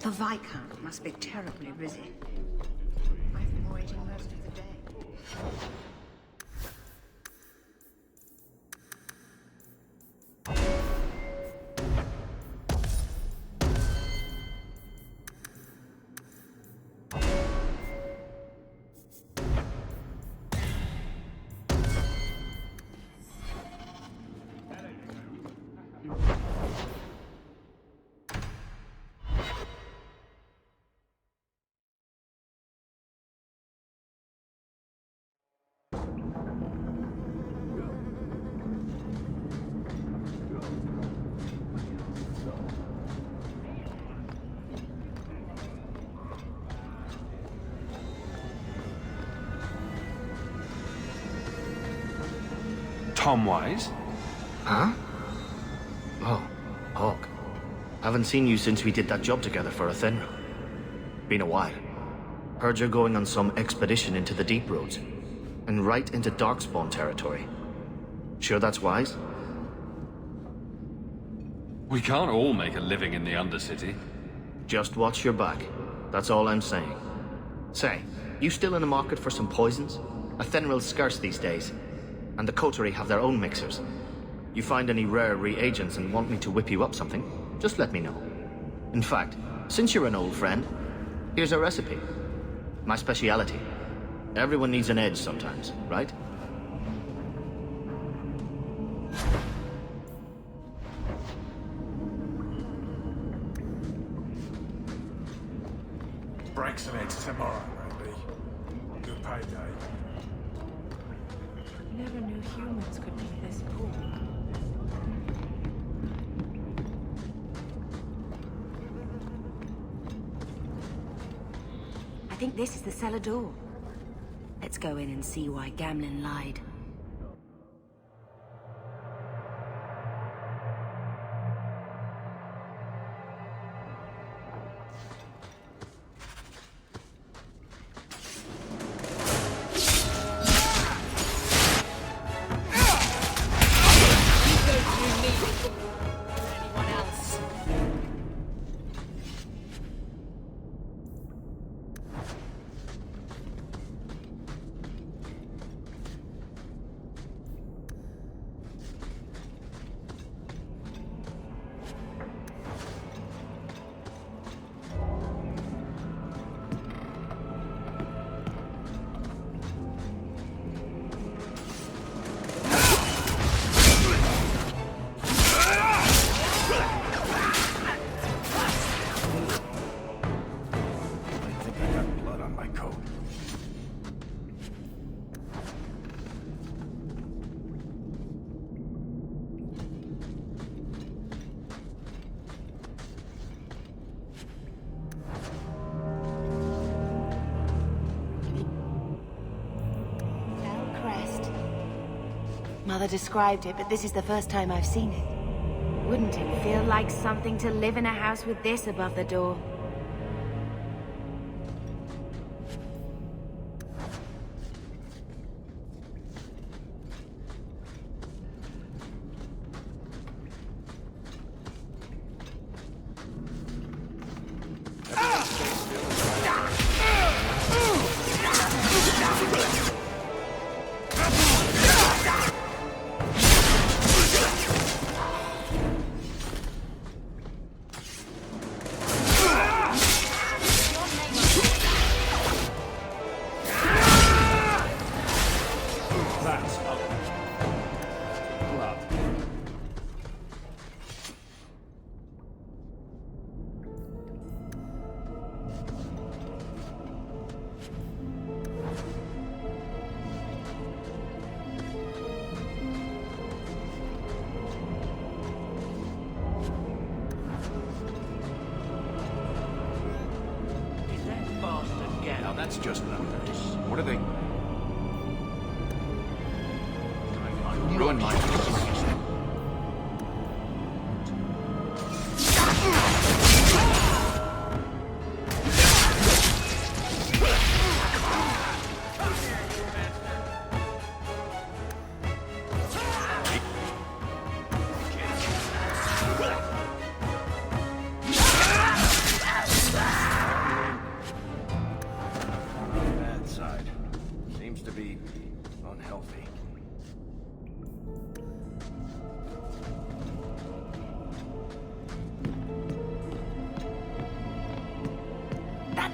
The Viscount must be terribly busy. I've been waiting most of the day. Tom Wise? Huh? Oh, Hawke. Haven't seen you since we did that job together for Athenra. Been a while. Heard you're going on some expedition into the deep roads. And right into Darkspawn territory. Sure that's wise? We can't all make a living in the Undercity. Just watch your back. That's all I'm saying. Say, you still in the market for some poisons? Athenral's scarce these days. And the coterie have their own mixers. You find any rare reagents and want me to whip you up something, just let me know. In fact, since you're an old friend, here's a recipe. My speciality. Everyone needs an edge sometimes, right? Break some eggs tomorrow, maybe. Good payday. Never knew humans could be this poor. I think this is the cellar door. Let's go in and see why Gamlin lied. Mother described it, but this is the first time I've seen it. Wouldn't it feel like something to live in a house with this above the door? That's just not nice. What are they? Ruin my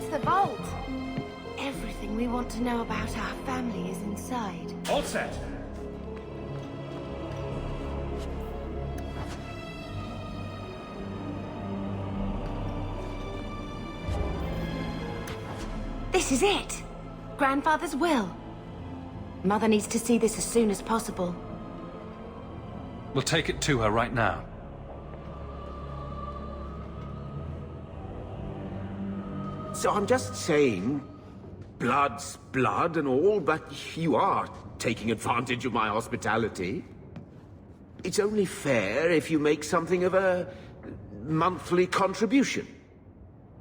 It's the vault! Everything we want to know about our family is inside. All set. This is it! Grandfather's will. Mother needs to see this as soon as possible. We'll take it to her right now. So I'm just saying, blood's blood and all, but you are taking advantage of my hospitality. It's only fair if you make something of a monthly contribution.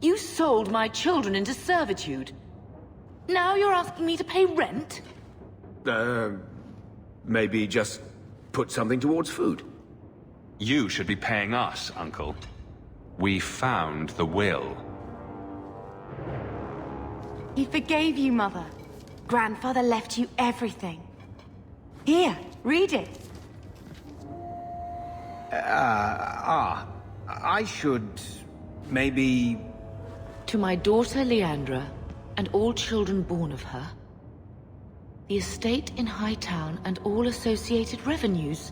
You sold my children into servitude. Now you're asking me to pay rent? Maybe just put something towards food. You should be paying us, Uncle. We found the will. He forgave you, Mother. Grandfather left you everything. Here, read it. I should... maybe... To my daughter Leandra, and all children born of her, the estate in Hightown and all associated revenues.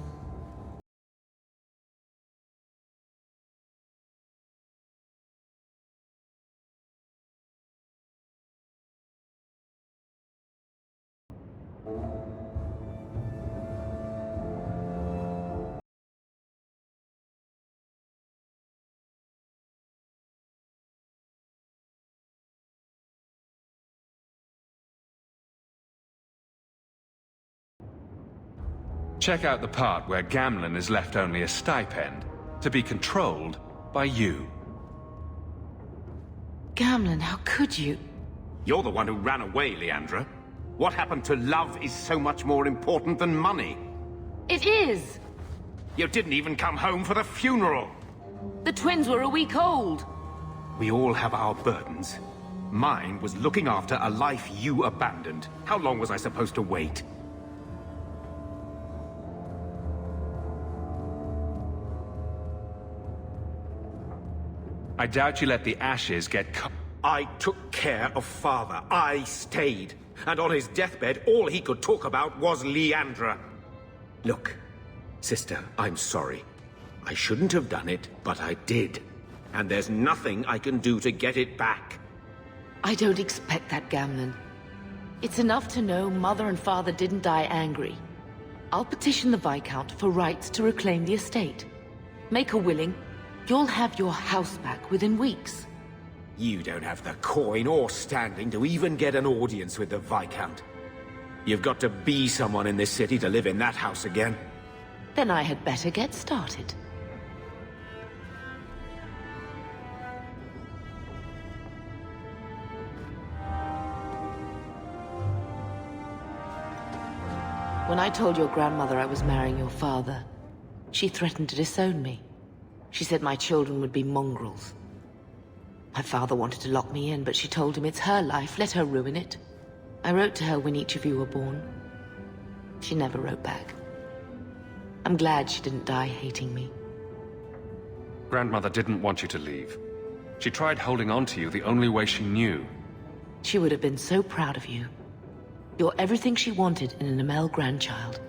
Check out the part where Gamlen is left only a stipend, to be controlled by you. Gamlen, how could you? You're the one who ran away, Leandra. What happened to love is so much more important than money. It is! You didn't even come home for the funeral. The twins were a week old. We all have our burdens. Mine was looking after a life you abandoned. How long was I supposed to wait? I doubt you let the ashes get cut. I took care of Father. I stayed. And on his deathbed, all he could talk about was Leandra. Look, sister, I'm sorry. I shouldn't have done it, but I did. And there's nothing I can do to get it back. I don't expect that, Gamlen. It's enough to know Mother and Father didn't die angry. I'll petition the Viscount for rights to reclaim the estate. Make a willing. You'll have your house back within weeks. You don't have the coin or standing to even get an audience with the Viscount. You've got to be someone in this city to live in that house again. Then I had better get started. When I told your grandmother I was marrying your father, she threatened to disown me. She said my children would be mongrels. My father wanted to lock me in, but she told him it's her life, let her ruin it. I wrote to her when each of you were born. She never wrote back. I'm glad she didn't die hating me. Grandmother didn't want you to leave. She tried holding on to you the only way she knew. She would have been so proud of you. You're everything she wanted in an Amel grandchild.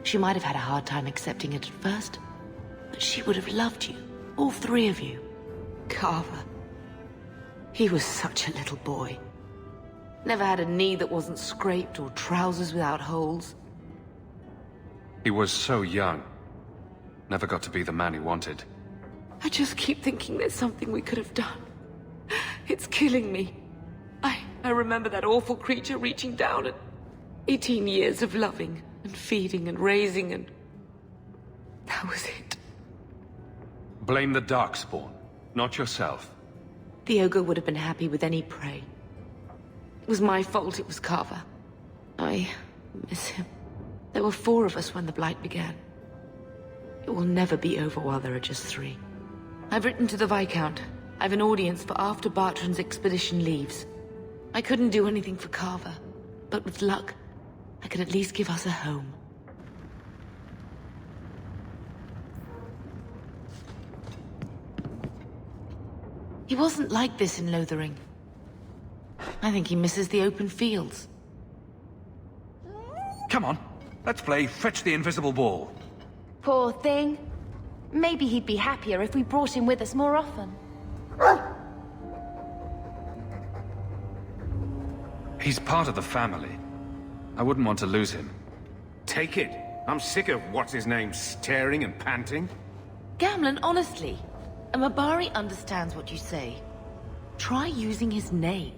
She might have had a hard time accepting it at first, but she would have loved you, all three of you. Carver. He was such a little boy. Never had a knee that wasn't scraped or trousers without holes. He was so young. Never got to be the man he wanted. I just keep thinking there's something we could have done. It's killing me. I remember that awful creature reaching down at 18 years of loving and feeding and raising, and that was it. Blame the Darkspawn, not yourself. The ogre would have been happy with any prey. It was my fault it was Carver. I miss him. There were 4 of us when the Blight began. It will never be over while there are just 3. I've written to the Viscount. I've an audience for after Bartrand's expedition leaves. I couldn't do anything for Carver, but with luck, I can at least give us a home. He wasn't like this in Lothering. I think he misses the open fields. Come on, let's play Fetch the Invisible Ball. Poor thing. Maybe he'd be happier if we brought him with us more often. He's part of the family. I wouldn't want to lose him. Take it. I'm sick of what's-his-name staring and panting. Gamlen, honestly, a Mabari understands what you say. Try using his name.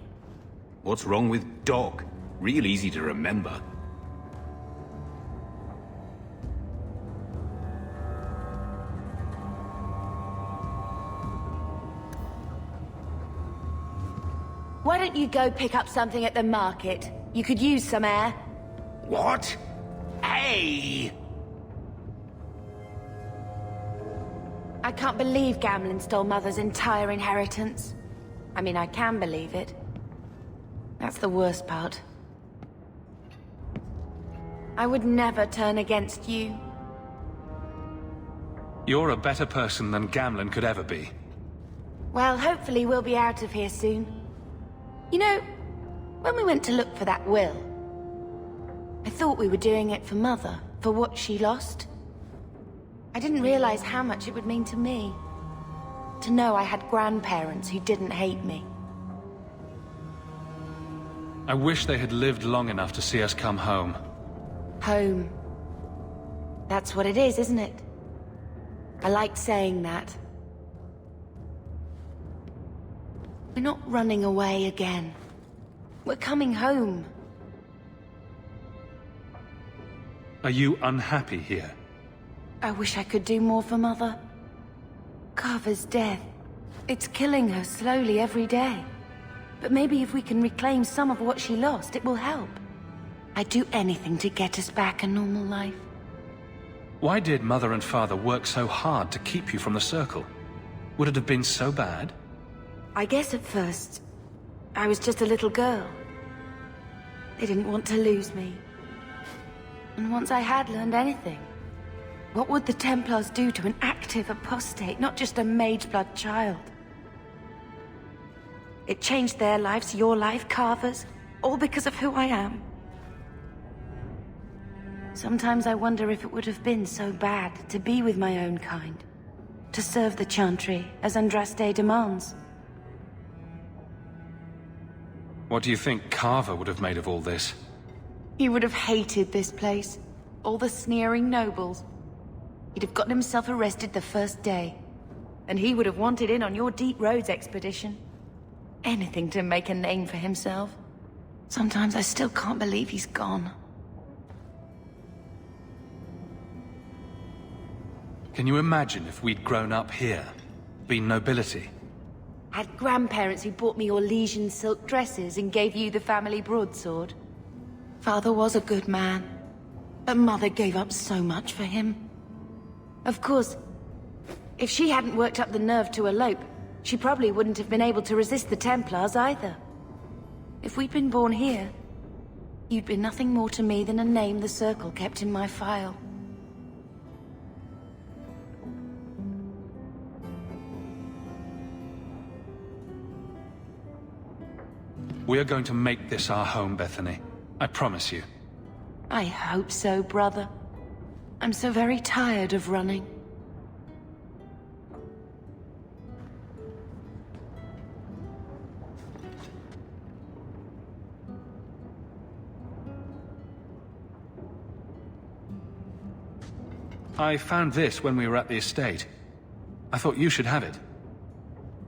What's wrong with dog? Real easy to remember. Why don't you go pick up something at the market? You could use some air. What? Hey! I can't believe Gamlen stole Mother's entire inheritance. I mean, I can believe it. That's the worst part. I would never turn against you. You're a better person than Gamlen could ever be. Well, hopefully we'll be out of here soon. You know, when we went to look for that will, I thought we were doing it for Mother, for what she lost. I didn't realize how much it would mean to me. To know I had grandparents who didn't hate me. I wish they had lived long enough to see us come home. Home. That's what it is, isn't it? I like saying that. We're not running away again. We're coming home. Are you unhappy here? I wish I could do more for Mother. Carver's death. It's killing her slowly every day. But maybe if we can reclaim some of what she lost, it will help. I'd do anything to get us back a normal life. Why did Mother and Father work so hard to keep you from the Circle? Would it have been so bad? I guess at first, I was just a little girl. They didn't want to lose me. And once I had learned anything, what would the Templars do to an active apostate, not just a Mageblood child? It changed their lives, your life, Carver's, all because of who I am. Sometimes I wonder if it would have been so bad to be with my own kind, to serve the Chantry as Andraste demands. What do you think Carver would have made of all this? He would have hated this place. All the sneering nobles. He'd have gotten himself arrested the first day. And he would have wanted in on your Deep Roads expedition. Anything to make a name for himself. Sometimes I still can't believe he's gone. Can you imagine if we'd grown up here? Been nobility? Had grandparents who bought me your Legion silk dresses and gave you the family broadsword. Father was a good man, but Mother gave up so much for him. Of course, if she hadn't worked up the nerve to elope, she probably wouldn't have been able to resist the Templars either. If we'd been born here, you'd be nothing more to me than a name the Circle kept in my file. We are going to make this our home, Bethany. I promise you. I hope so, brother. I'm so very tired of running. I found this when we were at the estate. I thought you should have it.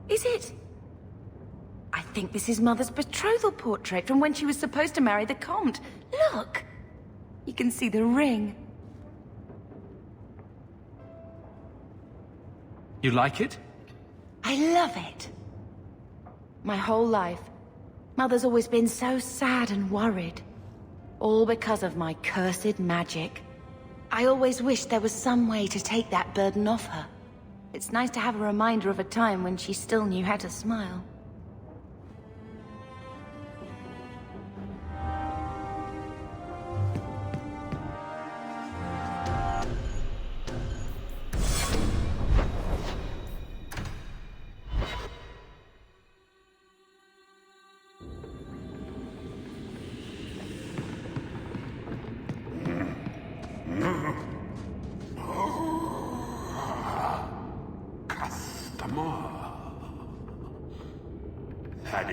Is it? I think this is Mother's betrothal portrait from when she was supposed to marry the Comte. Look! You can see the ring. You like it? I love it. My whole life, Mother's always been so sad and worried. All because of my cursed magic. I always wished there was some way to take that burden off her. It's nice to have a reminder of a time when she still knew how to smile.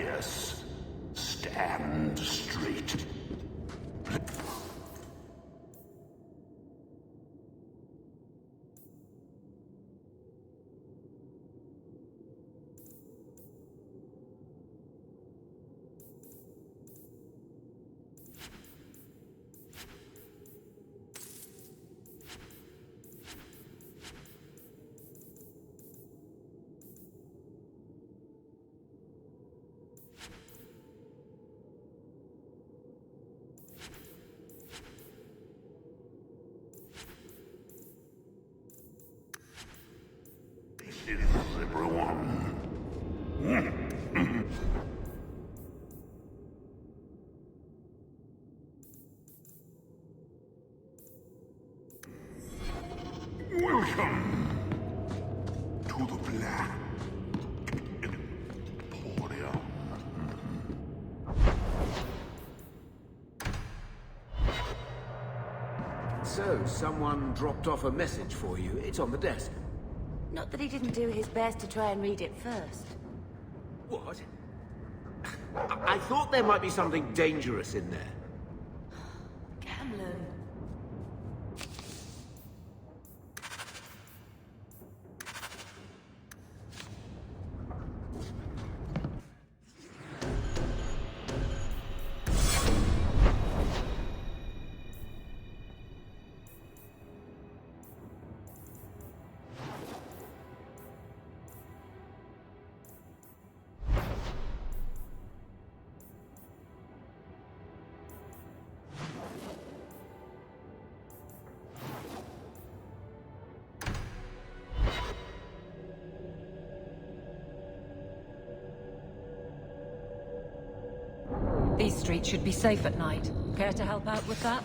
pious. Stand straight. Everyone. Welcome to the Black Emporium. So, someone dropped off a message for you. It's on the desk. Not that he didn't do his best to try and read it first. What? I thought there might be something dangerous in there. Gamlen. These streets should be safe at night. Care to help out with that?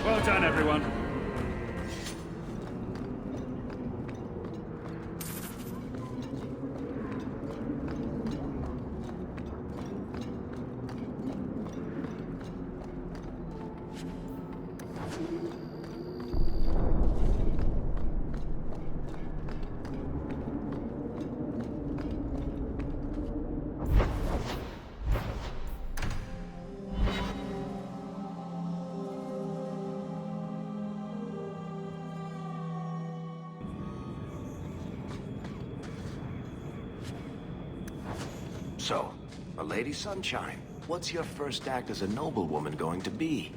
Well done, everyone. So, a Lady Sunshine, what's your first act as a noblewoman going to be?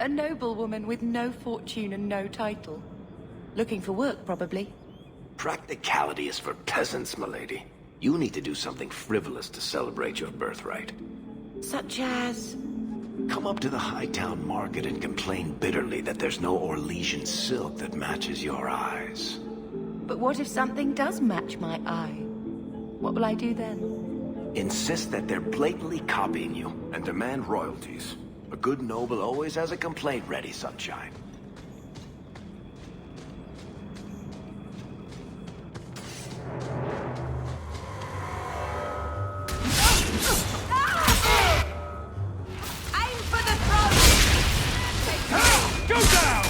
A noblewoman with no fortune and no title. Looking for work, probably. Practicality is for peasants, milady. You need to do something frivolous to celebrate your birthright. Such as... Come up to the Hightown Market and complain bitterly that there's no Orlesian silk that matches your eyes. But what if something does match my eye? What will I do then? Insist that they're blatantly copying you and demand royalties. A good noble always has a complaint ready, Sunshine. Aim for the throat! Go down!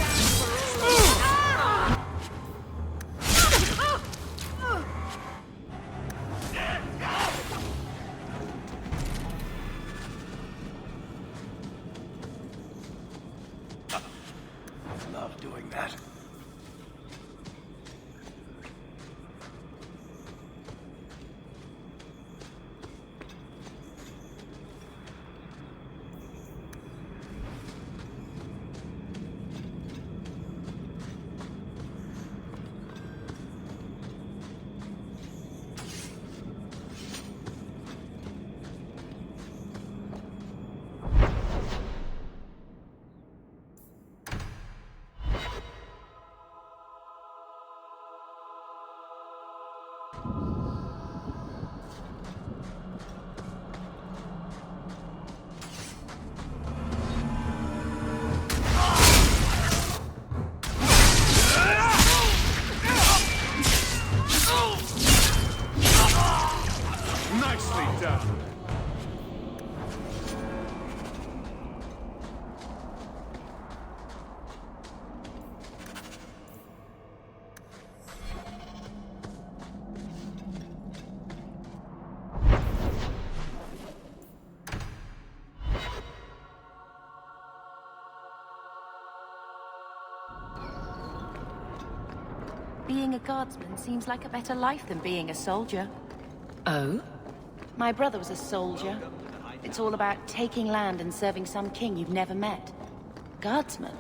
Being a guardsman seems like a better life than being a soldier. Oh? My brother was a soldier. It's all about taking land and serving some king you've never met. Guardsmen,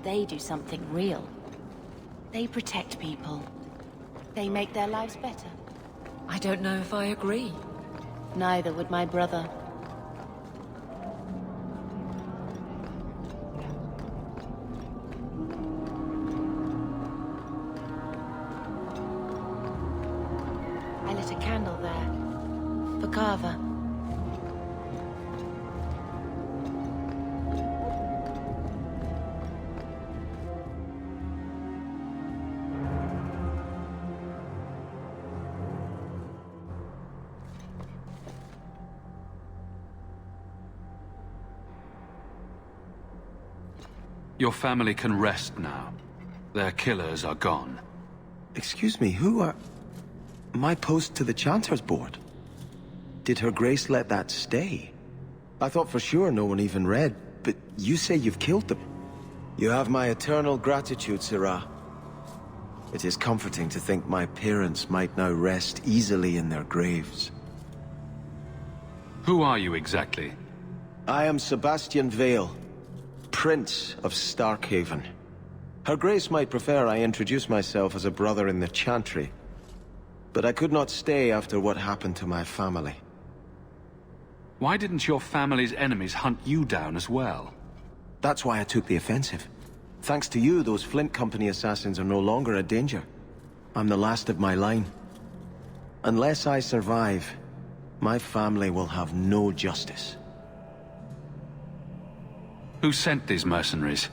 they do something real. They protect people. They make their lives better. I don't know if I agree. Neither would my brother. I lit a candle there. For Carver. Your family can rest now. Their killers are gone. Excuse me, who are... My post to the Chanter's Board? Did Her Grace let that stay? I thought for sure no one even read, but you say you've killed them. You have my eternal gratitude, Sirrah. It is comforting to think my parents might now rest easily in their graves. Who are you exactly? I am Sebastian Vael, Prince of Starkhaven. Her Grace might prefer I introduce myself as a brother in the Chantry, but I could not stay after what happened to my family. Why didn't your family's enemies hunt you down as well? That's why I took the offensive. Thanks to you, those Flint Company assassins are no longer a danger. I'm the last of my line. Unless I survive, my family will have no justice. Who sent these mercenaries?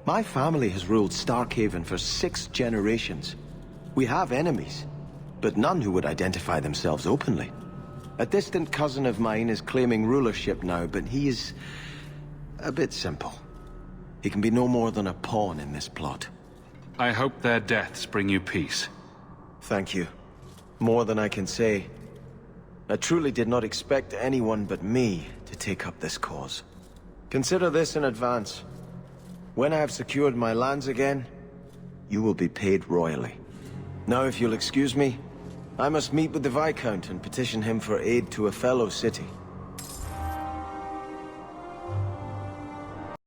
My family has ruled Starkhaven for 6 generations. We have enemies, but none who would identify themselves openly. A distant cousin of mine is claiming rulership now, but he is a bit simple. He can be no more than a pawn in this plot. I hope their deaths bring you peace. Thank you. More than I can say. I truly did not expect anyone but me to take up this cause. Consider this in advance. When I have secured my lands again, you will be paid royally. Now, if you'll excuse me, I must meet with the Viscount and petition him for aid to a fellow city.